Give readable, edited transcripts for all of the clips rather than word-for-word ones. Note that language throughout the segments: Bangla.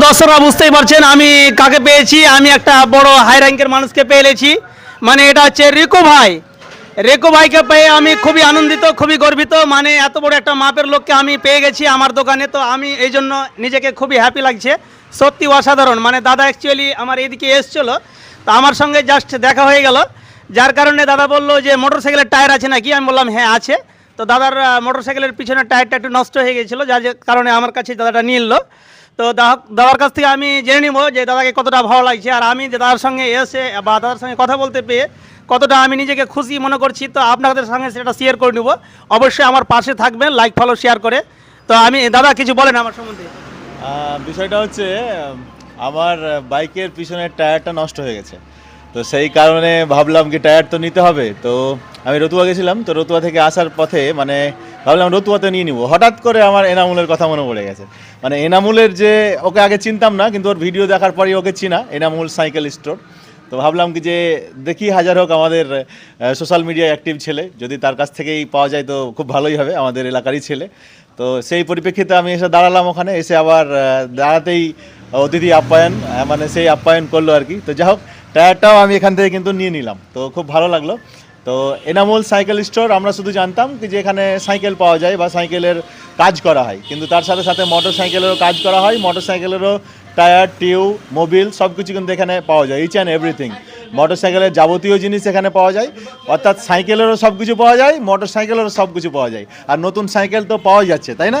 দর্শকরা বুঝতেই পারছেন আমি কাকে পেয়েছি। আমি একটা বড় হাই র্যাঙ্কের মানুষকে পেয়েছি, মানে এটা হচ্ছে রিকো ভাই। রেকো ভাইকে পেয়ে আমি খুবই আনন্দিত, খুবই গর্বিত। মানে এত বড় একটা মাপের লোককে আমি পেয়ে গেছি আমার দোকানে, তো আমি এই জন্য নিজেকে খুবই হ্যাপি লাগছে। সত্যি অসাধারণ। মানে দাদা অ্যাকচুয়ালি আমার এইদিকে এসেছিলো, তো আমার সঙ্গে জাস্ট দেখা হয়ে গেল, যার কারণে দাদা বললো যে মোটর সাইকেলের টায়ার আছে নাকি। আমি বললাম হ্যাঁ আছে। তো দাদার মোটর সাইকেলের পিছনের টায়ারটা একটু নষ্ট হয়ে গেছিলো, যার কারণে আমার কাছে দাদাটা নিয়ে এলো। তো দাদার কাছ থেকে আমি জেনে নিব যে দাদাকে কতটা ভালো লাগছে, আর আমি যে দাদার সঙ্গে এসে বা দাদার সঙ্গে কথা বলতে পেয়ে কতটা আমি নিজেকে খুশি মনে করছি। তো আপনাদের সঙ্গে সেটা শেয়ার করে নেব। অবশ্যই আমার পাশে থাকবেন, লাইক ফলো শেয়ার করে। তো আমি দাদা কিছু বলেন আমার সম্বন্ধে। বিষয়টা হচ্ছে আমার বাইকের পিছনের টায়ারটা নষ্ট হয়ে গেছে, তো সেই কারণে ভাবলাম কি টায়ার তো নিতে হবে। তো আমি রতুয়া গেছিলাম, তো রতুয়া থেকে আসার পথে মানে ভাবলাম রতুয়াতে নিয়ে নিব। হঠাৎ করে আমার এনামুলের কথা মনে পড়ে গেছে। মানে এনামুলের যে ওকে আগে চিনতাম না, কিন্তু ওর ভিডিও দেখার পরই ওকে চিনা, এনামুল সাইকেল স্টোর। তো ভাবলাম কি যে দেখি হাজার হোক আমাদের সোশ্যাল মিডিয়ায় অ্যাক্টিভ ছেলে, যদি তার কাছ থেকেই পাওয়া যায় তো খুব ভালোই হবে, আমাদের এলাকারই ছেলে। তো সেই পরিপ্রেক্ষিতে আমি এসে দাঁড়ালাম ওখানে, এসে আবার দাঁড়াতেই অতিথি আপ্যায়ন, মানে সেই আপ্যায়ন করলো আর কি। তো যাই হোক, টায়ারটাও আমি এখান থেকে কিন্তু নিয়ে নিলাম, তো খুব ভালো লাগলো। তো এনামুল সাইকেল স্টোর আমরা শুধু জানতাম কি যে এখানে সাইকেল পাওয়া যায় বা সাইকেলের কাজ করা হয়, কিন্তু তার সাথে সাথে মোটর সাইকেলেরও কাজ করা হয়। মোটর সাইকেলেরও টায়ার, টিউব, মোবিল সব কিছু কিন্তু এখানে পাওয়া যায়, ইচ অ্যান্ড এভরিথিং। মোটর সাইকেলের যাবতীয় জিনিস এখানে পাওয়া যায়, অর্থাৎ সাইকেলেরও সব কিছু পাওয়া যায়, মোটর সাইকেলেরও সব কিছু পাওয়া যায়। আর নতুন সাইকেল তো পাওয়া যাচ্ছে, তাই না?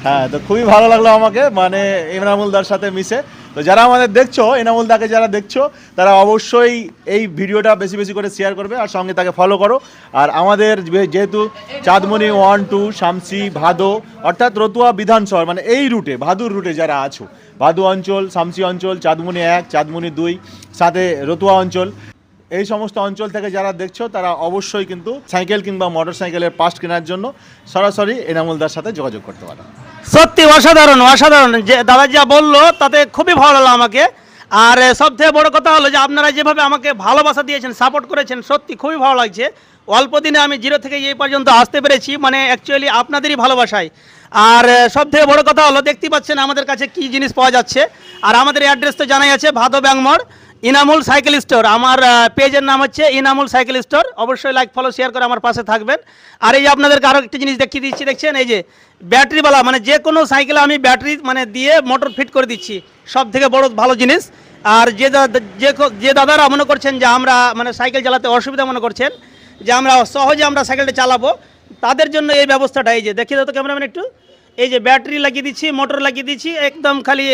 হ্যাঁ, তো খুবই ভালো লাগলো আমাকে মানে এনামুলদার সাথে মিশে। তো যারা আমাদের দেখছো, এনামুলদাকে যারা দেখছো, তারা অবশ্যই এই ভিডিওটা বেশি বেশি করে শেয়ার করবে আর সঙ্গে তাকে ফলো করো। আর আমাদের যেহেতু চাঁদমণি 1, 2, শামসি, ভাদো, অর্থাৎ রতুয়া বিধানসভা মানে এই রুটে, ভাদুর রুটে যারা আছো, ভাদু অঞ্চল, শামসি অঞ্চল, চাঁদমণি 1, চাঁদমণি 2, সাথে রতুয়া অঞ্চল, এই সমস্ত অঞ্চল থেকে যারা দেখছো তারা অবশ্যই কিন্তু সাইকেল কিংবা মোটর সাইকেলের পার্টস কেনার জন্য সরাসরি এনামুলদার সাথে যোগাযোগ করতে পারো। সত্যি অসাধারণ অসাধারণ, যে দাদা যা বললো তাতে খুবই ভালো লাগলো আমাকে। আর সব থেকে বড় কথা হলো যে আপনারা যেভাবে আমাকে ভালোবাসা দিয়েছেন, সাপোর্ট করেছেন, সত্যি খুবই ভালো লাগছে। অল্প দিনে আমি জিরো থেকে এই পর্যন্ত আসতে পেরেছি, মানে অ্যাকচুয়ালি আপনাদেরই ভালোবাসায়। আর সব থেকে বড় কথা হলো দেখতেই পাচ্ছেন আমাদের কাছে কি জিনিস পাওয়া যাচ্ছে। আর আমাদের অ্যাড্রেস তো জানাই আছে, ভাদো ব্যাংমোড়, ইনামুল সাইকেল স্টোর। আমার পেজের নাম হচ্ছে ইনামুল সাইকেল স্টোর। অবশ্যই লাইক ফলো শেয়ার করে আমার পাশে থাকবেন। আর এই যে আপনাদেরকে আরও একটা জিনিস দেখিয়ে দিচ্ছি, দেখছেন এই যে ব্যাটারিওয়ালা, মানে যে কোনো সাইকেলে আমি ব্যাটারি মানে দিয়ে মোটর ফিট করে দিচ্ছি, সব থেকে বড় ভালো জিনিস। আর যে দাদারা মনে করছেন যে আমরা মানে সাইকেল চালাতে অসুবিধা মনে করছেন, যে আমরা সহজে আমরা সাইকেলটা চালাবো, তাদের জন্য এই ব্যবস্থাটা। এই যে দেখিয়ে দাও তো ক্যামেরাম্যান একটু, এই যে ব্যাটারি লাগিয়ে দিচ্ছি, মোটর লাগিয়ে দিচ্ছি, একদম খালি